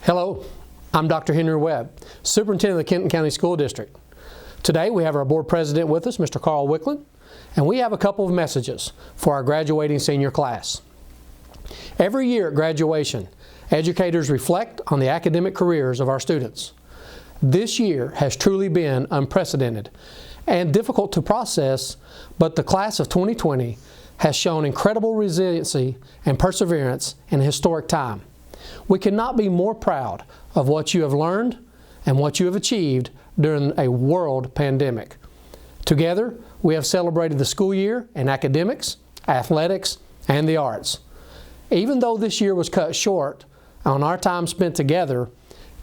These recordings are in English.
Hello, I'm Dr. Henry Webb, Superintendent of the Keaton County School District. Today we have our board president with us, Mr. Carl Wickland, and we have a couple of messages for our graduating senior class. Every year at graduation, educators reflect on the academic careers of our students. This year has truly been unprecedented and difficult to process, but the class of 2020 has shown incredible resiliency and perseverance in a historic time. We cannot be more proud of what you have learned and what you have achieved during a world pandemic. Together, we have celebrated the school year in academics, athletics, and the arts. Even though this year was cut short on our time spent together,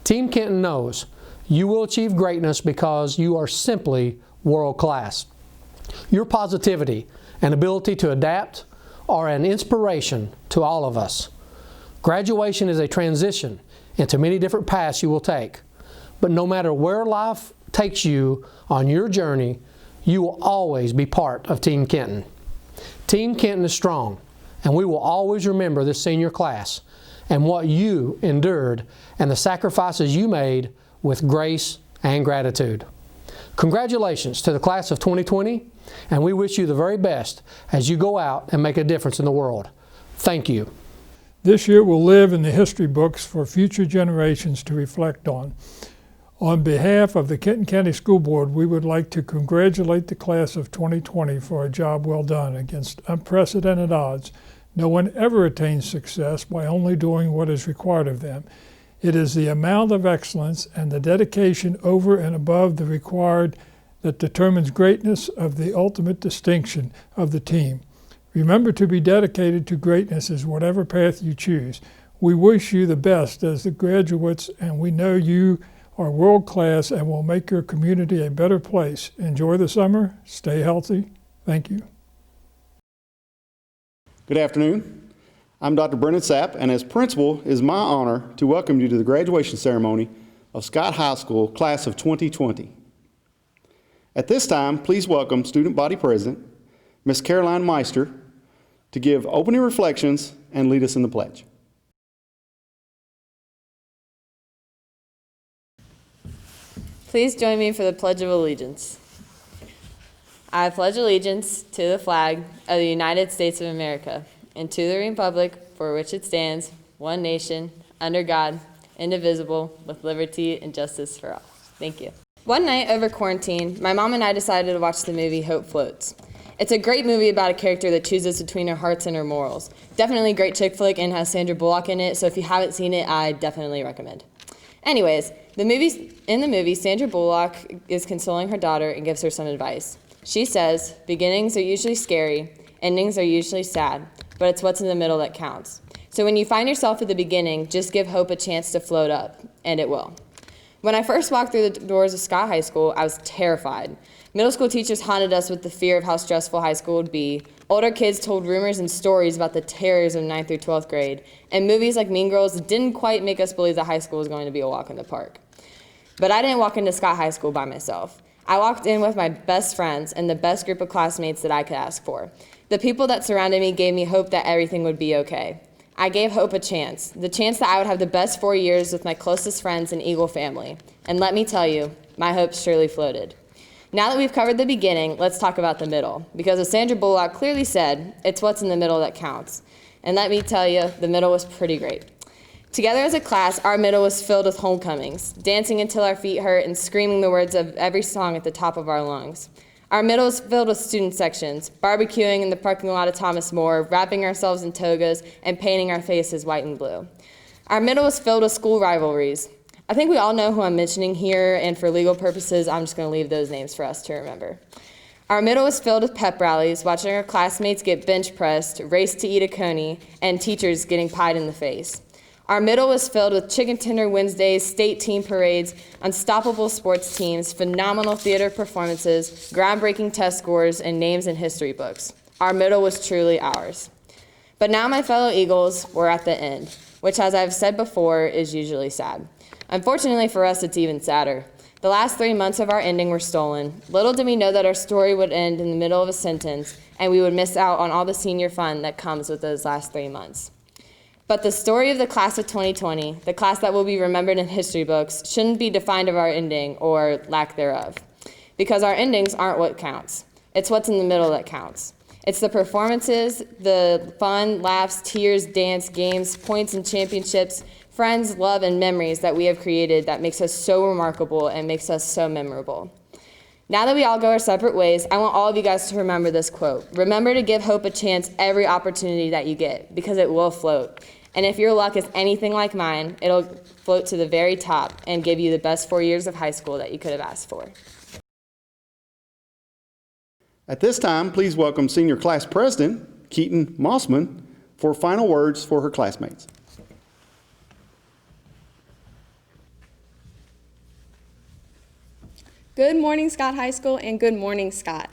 Team Keaton knows you will achieve greatness because you are simply world class. Your positivity and ability to adapt are an inspiration to all of us. Graduation is a transition into many different paths you will take, but no matter where life takes you on your journey, you will always be part of Team Keaton. Team Keaton is strong, and we will always remember this senior class and what you endured and the sacrifices you made with grace and gratitude. Congratulations to the class of 2020, and we wish you the very best as you go out and make a difference in the world. Thank you. This year will live in the history books for future generations to reflect on. On behalf of the Keaton County School Board, we would like to congratulate the class of 2020 for a job well done against unprecedented odds. No one ever attains success by only doing what is required of them. It is the amount of excellence and the dedication over and above the required that determines greatness of the ultimate distinction of the team. Remember to be dedicated to greatness as whatever path you choose. We wish you the best as the graduates, and we know you are world class and will make your community a better place. Enjoy the summer. Stay healthy. Thank you. Good afternoon. I'm Dr. Brennan Sapp, and as principal, it is my honor to welcome you to the graduation ceremony of Scott High School Class of 2020. At this time, please welcome Student Body President, Ms. Caroline Meister, to give opening reflections and lead us in the pledge. Please join me for the Pledge of Allegiance. I pledge allegiance to the flag of the United States of America and to the republic for which it stands, one nation, under God, indivisible, with liberty and justice for all. Thank you. One night over quarantine, my mom and I decided to watch the movie Hope Floats. It's a great movie about a character that chooses between her hearts and her morals. Definitely a great chick flick and has Sandra Bullock in it, so if you haven't seen it, I definitely recommend. Anyways, in the movie, Sandra Bullock is consoling her daughter and gives her some advice. She says, beginnings are usually scary, endings are usually sad, but it's what's in the middle that counts. So when you find yourself at the beginning, just give hope a chance to float up, and it will. When I first walked through the doors of Scott High School, I was terrified. Middle school teachers haunted us with the fear of how stressful high school would be. Older kids told rumors and stories about the terrors of 9th through 12th grade. And movies like Mean Girls didn't quite make us believe that high school was going to be a walk in the park. But I didn't walk into Scott High School by myself. I walked in with my best friends and the best group of classmates that I could ask for. The people that surrounded me gave me hope that everything would be okay. I gave hope a chance, the chance that I would have the best 4 years with my closest friends and Eagle family. And let me tell you, my hope surely floated. Now that we've covered the beginning, let's talk about the middle. Because as Sandra Bullock clearly said, it's what's in the middle that counts. And let me tell you, the middle was pretty great. Together as a class, our middle was filled with homecomings, dancing until our feet hurt and screaming the words of every song at the top of our lungs. Our middle was filled with student sections, barbecuing in the parking lot of Thomas More, wrapping ourselves in togas, and painting our faces white and blue. Our middle was filled with school rivalries. I think we all know who I'm mentioning here, and for legal purposes, I'm just going to leave those names for us to remember. Our middle was filled with pep rallies, watching our classmates get bench pressed, race to eat a coney, and teachers getting pied in the face. Our middle was filled with Chicken Tender Wednesdays, state team parades, unstoppable sports teams, phenomenal theater performances, groundbreaking test scores, and names in history books. Our middle was truly ours. But now, my fellow Eagles, we're at the end, which, as I've said before, is usually sad. Unfortunately for us, it's even sadder. The last 3 months of our ending were stolen. Little did we know that our story would end in the middle of a sentence, and we would miss out on all the senior fun that comes with those last 3 months. But the story of the class of 2020, the class that will be remembered in history books, shouldn't be defined of our ending or lack thereof. Because our endings aren't what counts. It's what's in the middle that counts. It's the performances, the fun, laughs, tears, dance, games, points and championships, friends, love, and memories that we have created that makes us so remarkable and makes us so memorable. Now that we all go our separate ways, I want all of you guys to remember this quote. Remember to give hope a chance every opportunity that you get, because it will float. And if your luck is anything like mine, it'll float to the very top and give you the best 4 years of high school that you could have asked for. At this time, please welcome Senior Class President, Keaton Mossman, for final words for her classmates. Good morning, Scott High School, and good morning, Scott.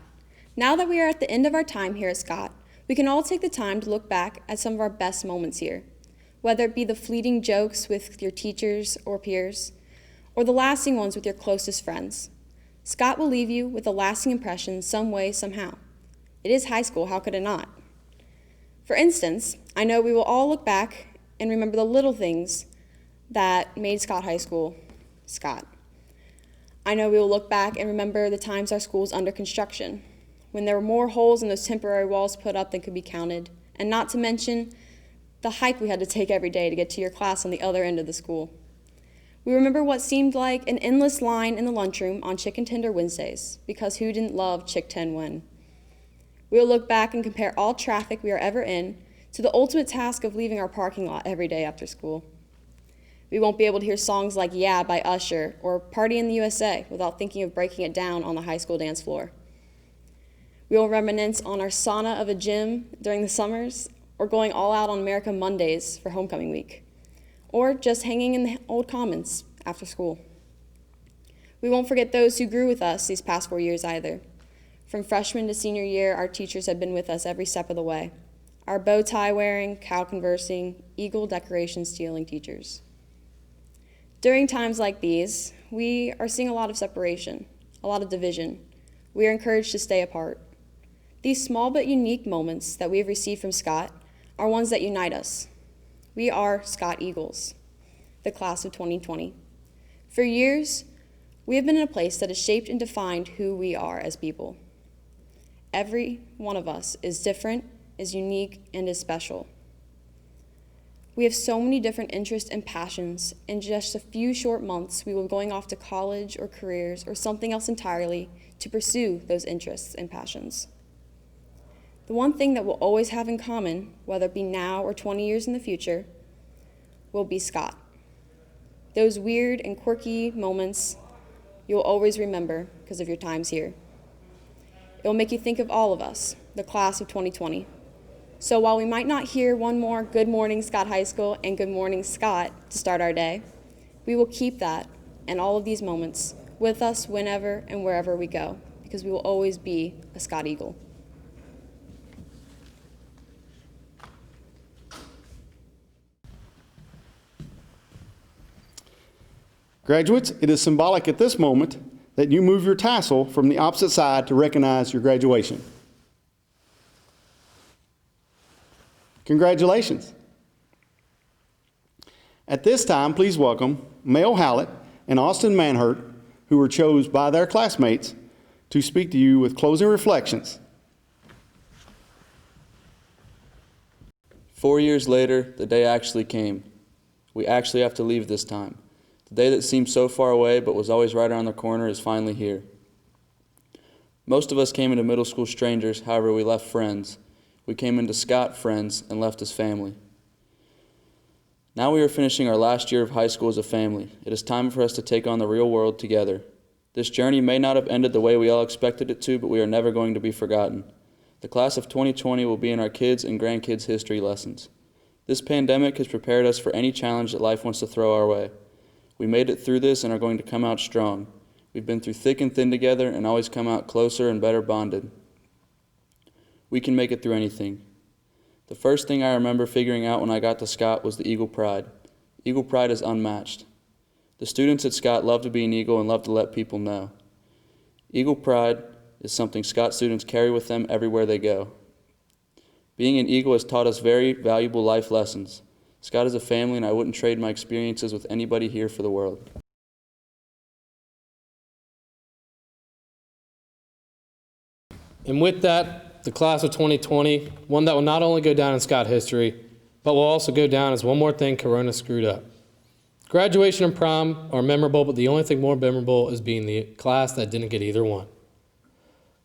Now that we are at the end of our time here at Scott, we can all take the time to look back at some of our best moments here, whether it be the fleeting jokes with your teachers or peers, or the lasting ones with your closest friends. Scott will leave you with a lasting impression some way, somehow. It is high school, how could it not? For instance, I know we will all look back and remember the little things that made Scott High School Scott. I know we will look back and remember the times our school was under construction, when there were more holes in those temporary walls put up than could be counted, and not to mention the hike we had to take every day to get to your class on the other end of the school. We remember what seemed like an endless line in the lunchroom on Chicken Tender Wednesdays, because who didn't love Chick 10 when? We will look back and compare all traffic we are ever in to the ultimate task of leaving our parking lot every day after school. We won't be able to hear songs like Yeah by Usher or Party in the USA without thinking of breaking it down on the high school dance floor. We will reminisce on our sauna of a gym during the summers, or going all out on America Mondays for homecoming week, or just hanging in the old commons after school. We won't forget those who grew with us these past 4 years either. From freshman to senior year, our teachers have been with us every step of the way. Our bow tie wearing, cow conversing, eagle decoration stealing teachers. During times like these, we are seeing a lot of separation, a lot of division. We are encouraged to stay apart. These small but unique moments that we have received from Scott are ones that unite us. We are Scott Eagles, the class of 2020. For years, we have been in a place that has shaped and defined who we are as people. Every one of us is different, is unique, and is special. We have so many different interests and passions. In just a few short months, we will be going off to college or careers or something else entirely to pursue those interests and passions. The one thing that we'll always have in common, whether it be now or 20 years in the future, will be Scott. Those weird and quirky moments you'll always remember because of your times here. It will make you think of all of us, the class of 2020. So while we might not hear one more Good Morning Scott High School and Good Morning Scott to start our day, we will keep that and all of these moments with us whenever and wherever we go, because we will always be a Scott Eagle. Graduates, it is symbolic at this moment that you move your tassel from the opposite side to recognize your graduation. Congratulations. At this time, please welcome Mel Hallett and Austin Manhurt, who were chosen by their classmates to speak to you with closing reflections. 4 years later, the day actually came. We actually have to leave this time. The day that seemed so far away but was always right around the corner is finally here. Most of us came into middle school strangers, however we left friends. We came into Scott friends and left as family. Now we are finishing our last year of high school as a family. It is time for us to take on the real world together. This journey may not have ended the way we all expected it to, but we are never going to be forgotten. The class of 2020 will be in our kids' and grandkids' history lessons. This pandemic has prepared us for any challenge that life wants to throw our way. We made it through this and are going to come out strong. We've been through thick and thin together and always come out closer and better bonded. We can make it through anything. The first thing I remember figuring out when I got to Scott was the Eagle Pride. Eagle Pride is unmatched. The students at Scott love to be an Eagle and love to let people know. Eagle Pride is something Scott students carry with them everywhere they go. Being an Eagle has taught us very valuable life lessons. Scott is a family, and I wouldn't trade my experiences with anybody here for the world. And with that, the class of 2020, one that will not only go down in Scott history, but will also go down as one more thing Corona screwed up. Graduation and prom are memorable, but the only thing more memorable is being the class that didn't get either one.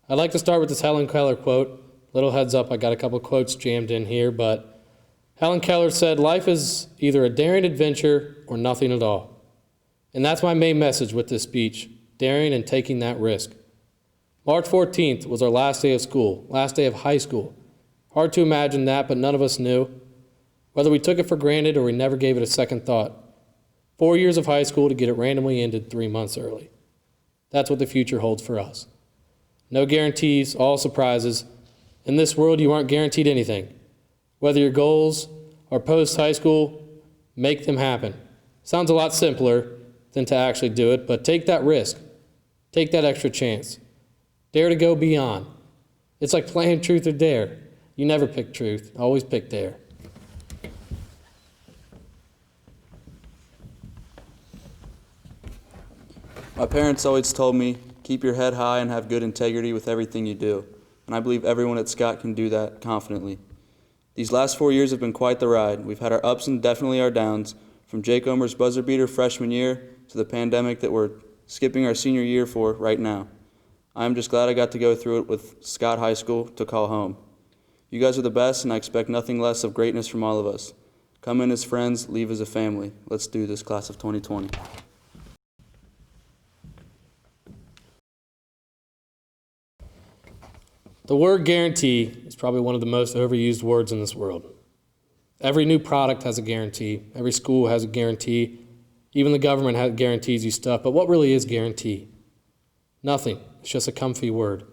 I'd like to start with this Helen Keller quote. Little heads up, I got a couple quotes jammed in here, but Helen Keller said, "Life is either a daring adventure or nothing at all." And that's my main message with this speech, daring and taking that risk. March 14th was our last day of school, last day of high school. Hard to imagine that, but none of us knew. Whether we took it for granted or we never gave it a second thought. 4 years of high school to get it randomly ended 3 months early. That's what the future holds for us. No guarantees, all surprises. In this world, you aren't guaranteed anything. Whether your goals are post-high school, make them happen. Sounds a lot simpler than to actually do it, but take that risk. Take that extra chance. Dare to go beyond. It's like playing truth or dare. You never pick truth, always pick dare. My parents always told me, keep your head high and have good integrity with everything you do. And I believe everyone at Scott can do that confidently. These last 4 years have been quite the ride. We've had our ups and definitely our downs, from Jake Omer's buzzer beater freshman year to the pandemic that we're skipping our senior year for right now. I'm just glad I got to go through it with Scott High School to call home. You guys are the best, and I expect nothing less of greatness from all of us. Come in as friends, leave as a family. Let's do this, class of 2020. The word guarantee is probably one of the most overused words in this world. Every new product has a guarantee. Every school has a guarantee. Even the government guarantees you stuff. But what really is guarantee? Nothing. It's just a comfy word.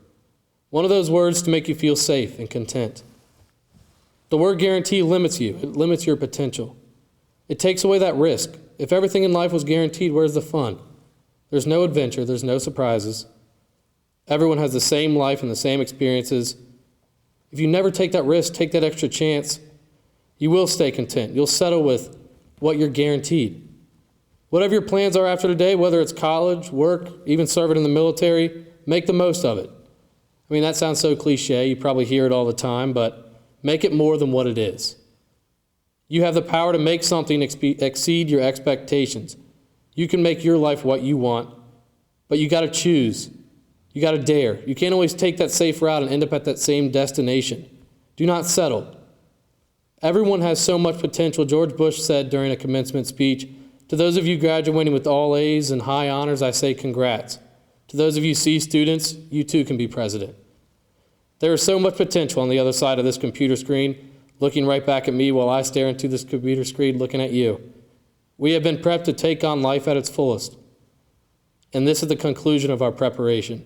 One of those words to make you feel safe and content. The word guarantee limits you. It limits your potential. It takes away that risk. If everything in life was guaranteed, where's the fun? There's no adventure. There's no surprises. Everyone has the same life and the same experiences. If you never take that risk, take that extra chance, you will stay content. You'll settle with what you're guaranteed. Whatever your plans are after today, whether it's college, work, even serving in the military, make the most of it. I mean, that sounds so cliche. You probably hear it all the time, but make it more than what it is. You have the power to make something exceed your expectations. You can make your life what you want, but you got to choose. You got to dare. You can't always take that safe route and end up at that same destination. Do not settle. Everyone has so much potential. George Bush said during a commencement speech, "To those of you graduating with all A's and high honors, I say congrats. To those of you C students, you too can be president." There is so much potential on the other side of this computer screen, looking right back at me while I stare into this computer screen looking at you. We have been prepped to take on life at its fullest. And this is the conclusion of our preparation.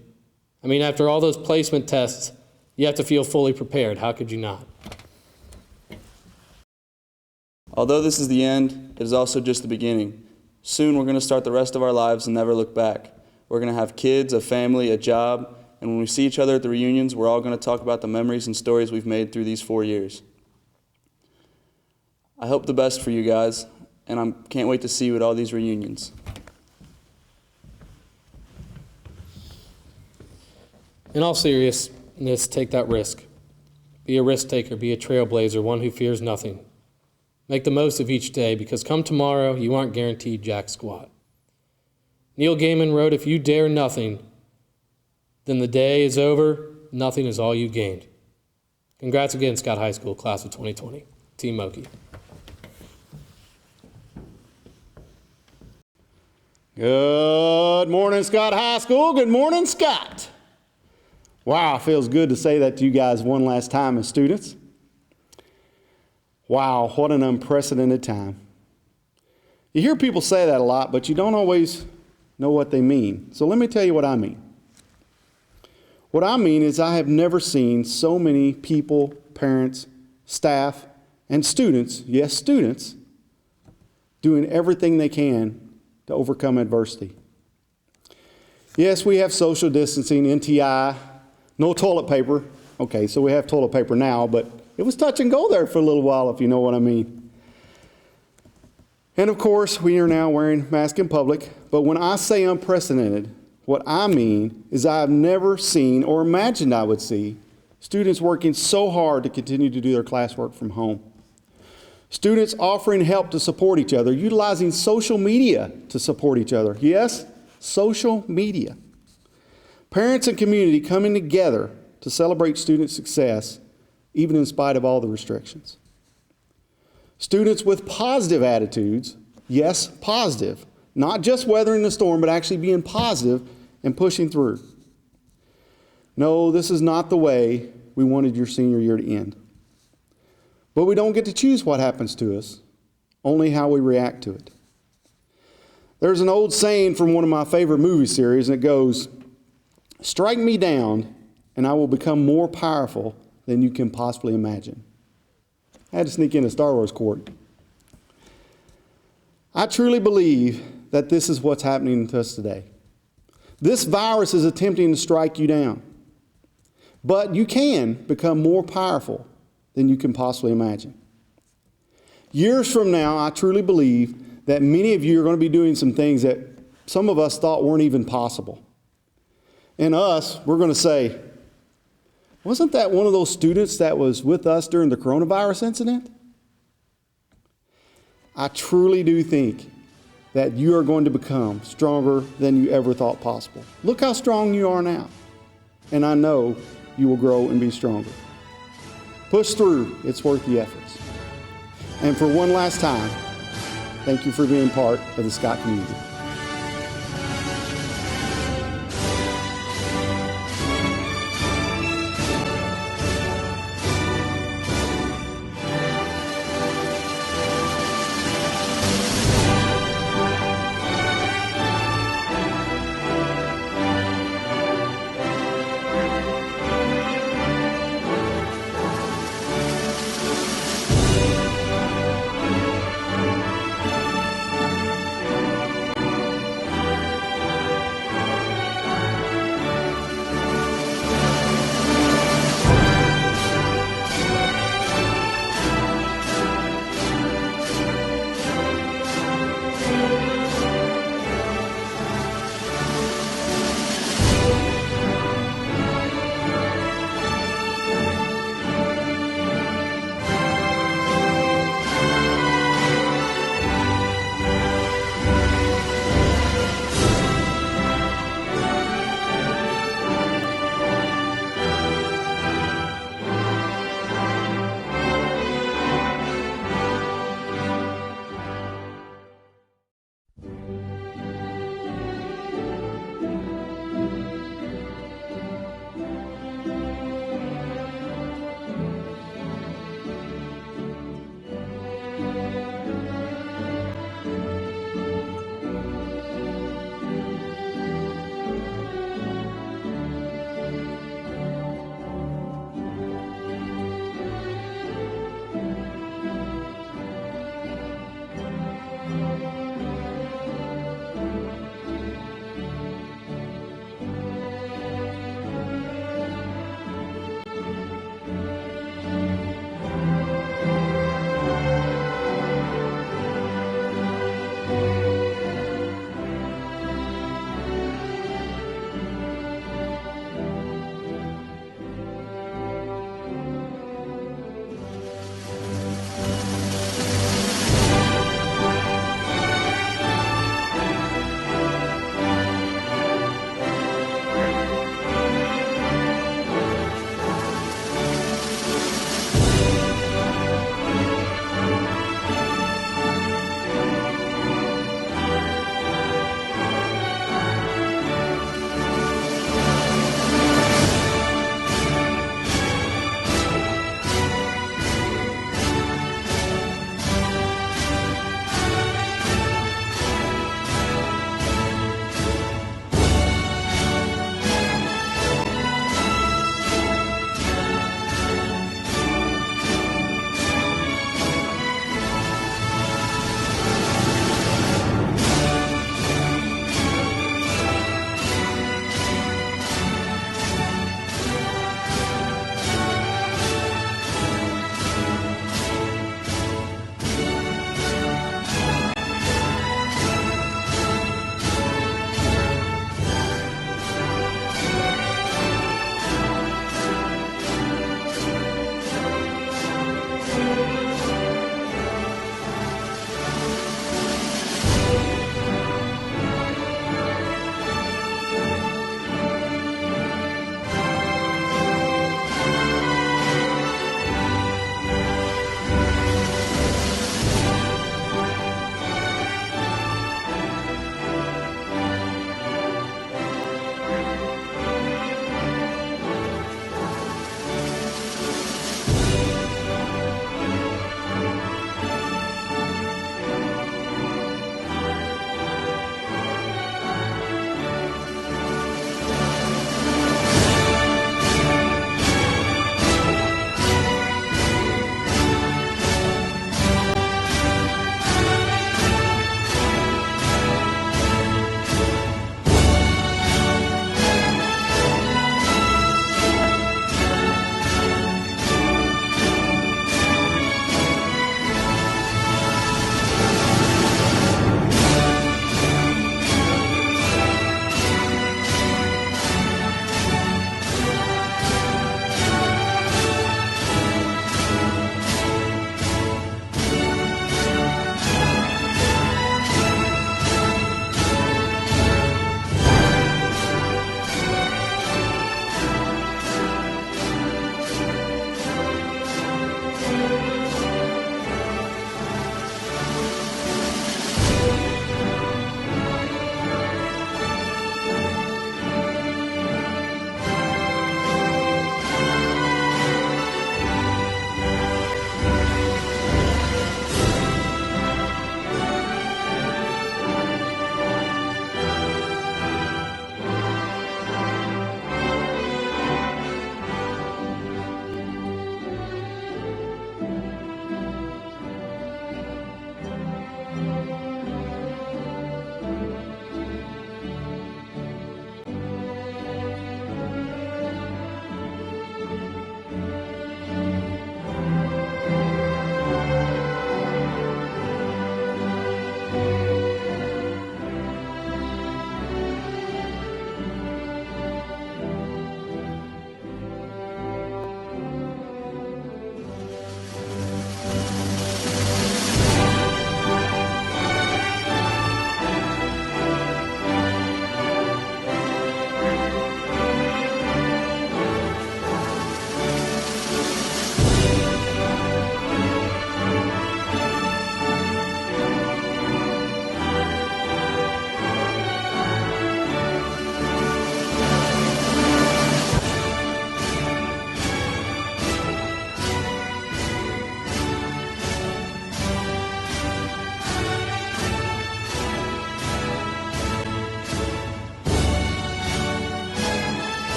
I mean, after all those placement tests, you have to feel fully prepared. How could you not? Although this is the end, it is also just the beginning. Soon we're going to start the rest of our lives and never look back. We're going to have kids, a family, a job, and when we see each other at the reunions, we're all going to talk about the memories and stories we've made through these 4 years. I hope the best for you guys, and I can't wait to see you at all these reunions. In all seriousness, take that risk. Be a risk taker, be a trailblazer, one who fears nothing. Make the most of each day, because come tomorrow, you aren't guaranteed jack squat. Neil Gaiman wrote, "If you dare nothing, then the day is over, nothing is all you gained." Congrats again, Scott High School, class of 2020. Team Moki. Good morning, Scott High School. Good morning, Scott. Wow, it feels good to say that to you guys one last time as students. Wow, what an unprecedented time. You hear people say that a lot, but you don't always know what they mean. So let me tell you what I mean. What I mean is I have never seen so many people, parents, staff, and students, yes, students, doing everything they can to overcome adversity. Yes, we have social distancing, NTI, no toilet paper. Okay, so we have toilet paper now, but it was touch and go there for a little while, if you know what I mean. And of course, we are now wearing masks in public, but when I say unprecedented, what I mean is I have never seen or imagined I would see students working so hard to continue to do their classwork from home. Students offering help to support each other, utilizing social media to support each other. Yes, social media. Parents and community coming together to celebrate student success, even in spite of all the restrictions. Students with positive attitudes, yes, positive, not just weathering the storm, but actually being positive and pushing through. No, this is not the way we wanted your senior year to end. But we don't get to choose what happens to us, only how we react to it. There's an old saying from one of my favorite movie series, and it goes, "Strike me down, and I will become more powerful than you can possibly imagine." I had to sneak in a Star Wars quote. I truly believe that this is what's happening to us today. This virus is attempting to strike you down, but you can become more powerful than you can possibly imagine. Years from now, I truly believe that many of you are going to be doing some things that some of us thought weren't even possible. And us, we're going to say, wasn't that one of those students that was with us during the coronavirus incident? I truly do think that you are going to become stronger than you ever thought possible. Look how strong you are now. And I know you will grow and be stronger. Push through. It's worth the efforts. And for one last time, thank you for being part of the Scott community.